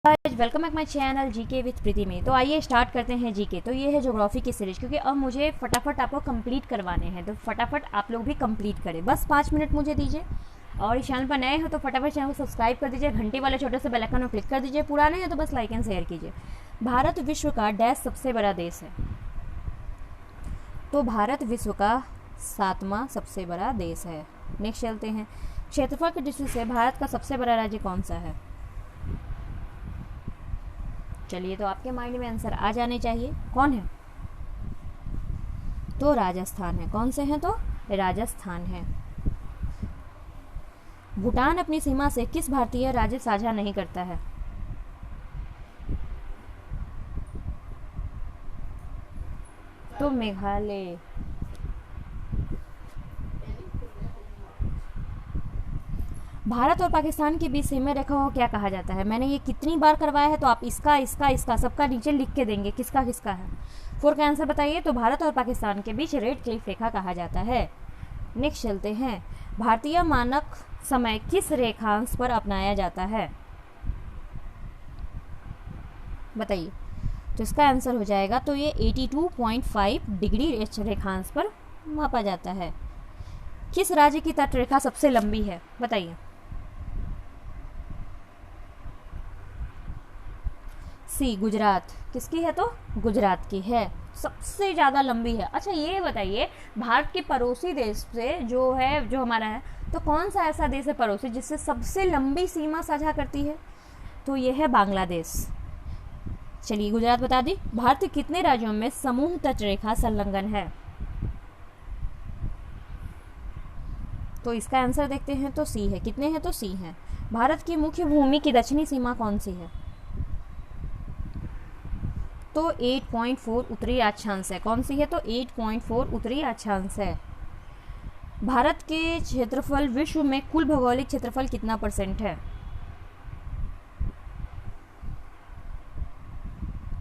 Guys welcome back my channel GK with Preeti में। तो आइए स्टार्ट करते हैं जीके। तो ये है ज्योग्राफी की सीरीज, क्योंकि अब मुझे फटाफट आपको कंप्लीट करवाने हैं, तो फटाफट आप लोग भी कंप्लीट करें। बस 5 मिनट मुझे दीजिए। और इस चैनल पर नए हो तो फटाफट चैनल को सब्सक्राइब कर दीजिए, घंटे वाले छोटे से बेल आइकन को क्लिक कर दीजिए। पुराने हैं तो बस लाइक एंड शेयर कीजिए। भारत विश्व का डैश सबसे बड़ा देश है। तो भारत विश्व का 7वां सबसे बड़ा देश है। नेक्स्ट चलते हैं। क्षेत्रफल की दृष्टि से भारत का सबसे बड़ा राज्य कौन सा है? चलिए, तो आपके माइंड में आंसर आ जाने चाहिए। कौन है? तो राजस्थान है। कौन से हैं? तो राजस्थान है। भूटान अपनी सीमा से किस भारतीय राज्य साझा नहीं करता है? तो मेघालय। भारत और पाकिस्तान के बीच सीमा रेखा को क्या कहा जाता है? मैंने ये कितनी बार करवाया है, तो आप इसका इसका इसका सबका नीचे लिख के देंगे किसका किसका है। 4 का आंसर बताइए। तो भारत और पाकिस्तान के बीच रेड क्लिफ रेखा कहा जाता है। नेक्स्ट चलते हैं। भारतीय मानक समय किस रेखांश पर अपनाया जाता है? बताइए। तो इसका आंसर हो जाएगा, तो ये 82.5 डिग्री रेखांश पर मापा जाता है। किस राज्य की तट रेखा सबसे लंबी है? बताइए। सी, गुजरात। किसकी है? तो गुजरात की है, सबसे ज़्यादा लंबी है। अच्छा, ये बताइए, भारत के पड़ोसी देश से जो है, जो हमारा है, तो कौन सा ऐसा देश है पड़ोसी जिससे सबसे लंबी सीमा साझा करती है? तो ये है बांग्लादेश। चलिए, गुजरात बता दी। भारत के कितने राज्यों में समूह तट रेखा संलग्न है? तो इसका आंसर देखते हैं। तो सी है। कितने हैं? तो सी हैं। भारत की मुख्य भूमि की दक्षिणी सीमा कौन सी है? तो 8.4 उत्तरी अक्षांश है। कौन सी है? तो 8.4 उत्तरी अक्षांश है। भारत के क्षेत्रफल विश्व में कुल भौगोलिक क्षेत्रफल कितना % है?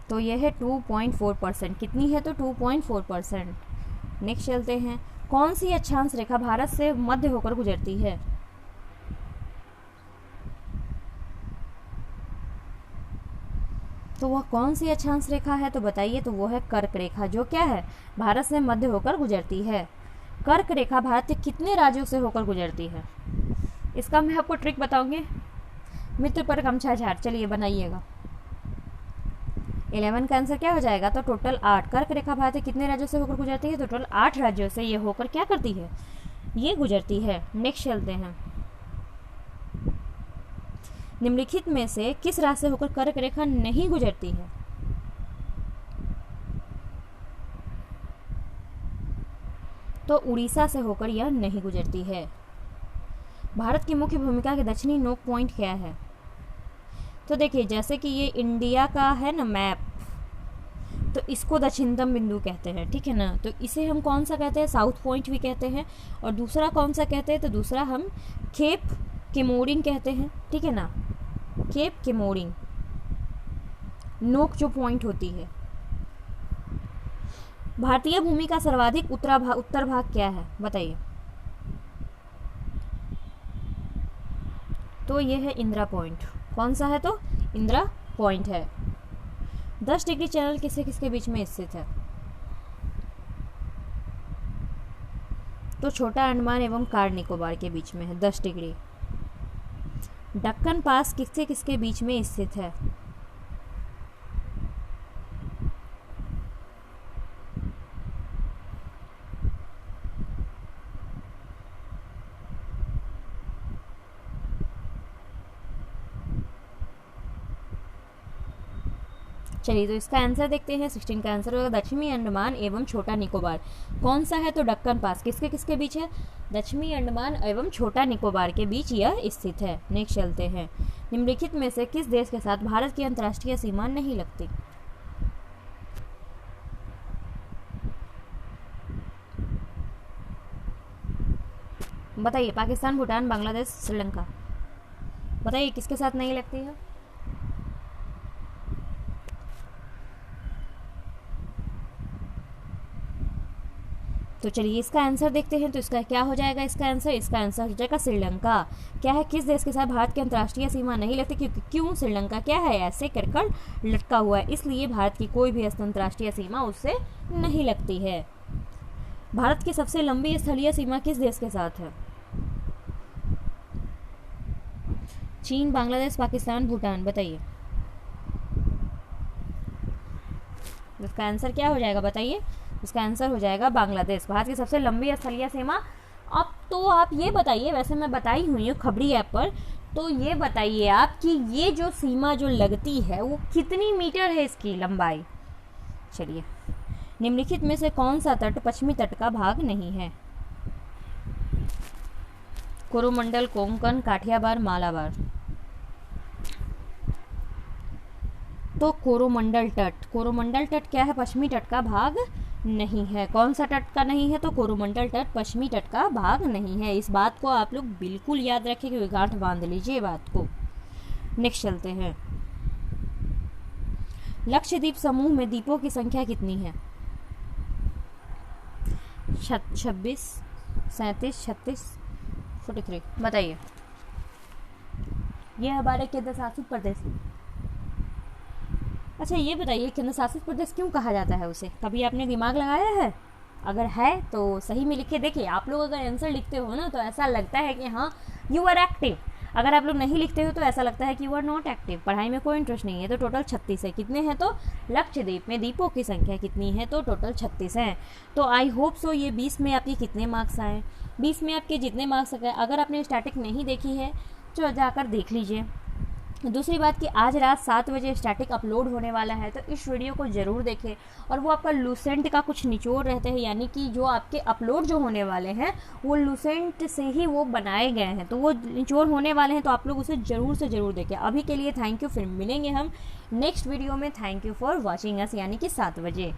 तो यह है 2.4%। कितनी है? तो 2.4%। नेक्स्ट चलते हैं। कौन सी अक्षांश रेखा भारत से मध्य होकर गुजरती है? तो वह कौन सी अक्षांश रेखा है? तो बताइए। तो वो है कर्क रेखा, जो क्या है? भारत से मध्य होकर गुजरती है। कर्क रेखा भारत के कितने राज्यों से होकर गुजरती है? इसका मैं आपको ट्रिक बताऊंगी। मित्र पर गमछा झाड़। चलिए, बनाइएगा। 11 का आंसर क्या हो जाएगा? तो टोटल 8। कर्क रेखा भारत के कितने राज्यों से होकर गुजरती है? तो टोटल 8 राज्यों से ये होकर क्या करती है? ये गुजरती है। नेक्स्ट चलते हैं। निम्नलिखित में से किस राज्य से होकर कर्क रेखा नहीं गुजरती है? तो उड़ीसा से होकर यह नहीं गुजरती है। भारत की मुख्य भूमिका के दक्षिणी नोक पॉइंट क्या है? तो देखिए, जैसे कि ये इंडिया का है ना मैप, तो इसको दक्षिणतम बिंदु कहते हैं, ठीक है ना। तो इसे हम कौन सा कहते हैं? साउथ पॉइंट भी कहते हैं। और दूसरा कौन सा कहते हैं? तो दूसरा हम केप केमोरिन कहते हैं, ठीक है ना। केप केमोरिन, नोक जो पॉइंट होती है। भारतीय भूमि का सर्वाधिक उत्तर भाग क्या है? बताइए। तो ये है इंदिरा पॉइंट। कौन सा है? तो इंदिरा पॉइंट है। 10 डिग्री चैनल किससे किसके बीच में स्थित है? तो छोटा अंडमान एवं कार निकोबार के बीच में है 10 डिग्री। दक्कन पास किससे किसके बीच में स्थित है? चलिए, तो इसका आंसर देखते हैं। 16 का आंसर होगा दक्षिणी अंडमान एवं छोटा निकोबार। कौन सा है? तो दक्कन पास किसके किसके बीच है? दक्षिणी अंडमान एवं छोटा निकोबार के बीच यह स्थित है। नेक्स्ट चलते हैं। निम्नलिखित में से किस देश के साथ भारत की अंतर्राष्ट्रीय सीमा नहीं लगती? बताइए। पाकिस्तान, भूटान, बांग्लादेश, श्रीलंका। बताइए किसके साथ नहीं लगती है? तो चलिए इसका आंसर देखते हैं। तो इसका क्या हो जाएगा, इसका आंसर हो जाएगा श्रीलंका। क्या है, किस देश के साथ भारत की अंतर्राष्ट्रीय सीमा नहीं लगती, क्योंकि क्यों, श्रीलंका क्या है, ऐसे कर लटका हुआ है, इसलिए भारत की कोई भी अंतर्राष्ट्रीय सीमा उससे नहीं लगती है। भारत की सबसे लंबी स्थलीय सीमा किस देश के साथ है? चीन, बांग्लादेश, पाकिस्तान, भूटान, बताइए इसका आंसर क्या हो जाएगा, बताइए। इसका आंसर हो जाएगा बांग्लादेश। भारत की सबसे लंबी स्थलीय सीमा। अब तो आप ये बताइए, वैसे मैं बताई हुई हूँ खबरी ऐप पर, तो ये बताइए आप कि ये जो सीमा जो लगती है वो कितनी मीटर है इसकी लंबाई। चलिए, निम्नलिखित में से कौन सा तट पश्चिमी तट का भाग नहीं है? कोरोमंडल, कोंकण, काठियावाड़, मालाबार। तो कोरोमंडल तट क्या है, पश्चिमी तट का भाग नहीं है। कौन सा तट का नहीं है? तो कोरोमंडल तट पश्चिमी तट का भाग नहीं है। इस बात को आप लोग बिल्कुल याद रखें, गांठ बांध लीजिए बात को। नेक्स्ट चलते हैं। लक्षद्वीप समूह में द्वीपों की संख्या कितनी है? 26, 37, 36, 43, बताइए। ये हमारे केंद्र शासित प्रदेश। अच्छा ये बताइए, केंद्र शासित प्रदेश क्यों कहा जाता है उसे? कभी आपने दिमाग लगाया है? अगर है तो सही में लिखे। देखिए, आप लोग अगर आंसर लिखते हो ना तो ऐसा लगता है कि हाँ यू आर एक्टिव। अगर आप लोग नहीं लिखते हो तो ऐसा लगता है कि यू आर नॉट एक्टिव, पढ़ाई में कोई इंटरेस्ट नहीं है। तो टोटल 36 है। कितने हैं? तो लक्षद्वीप में द्वीपों की संख्या कितनी है? तो टोटल 36 है। तो आई होप सो ये 20 में आपके कितने मार्क्स आए? 20 में आपके जितने मार्क्स आए, अगर आपने स्टैटिक नहीं देखी है तो जाकर देख लीजिए। दूसरी बात कि आज रात 7 बजे स्टैटिक अपलोड होने वाला है, तो इस वीडियो को ज़रूर देखें। और वो आपका लूसेंट का कुछ निचोड़ रहते हैं, यानी कि जो आपके अपलोड जो होने वाले हैं वो लूसेंट से ही वो बनाए गए हैं, तो वो निचोड़ होने वाले हैं, तो आप लोग उसे ज़रूर से ज़रूर देखें। अभी के लिए थैंक यू, फिर मिलेंगे हम नेक्स्ट वीडियो में। Thank you for watching us, यानी कि 7 बजे।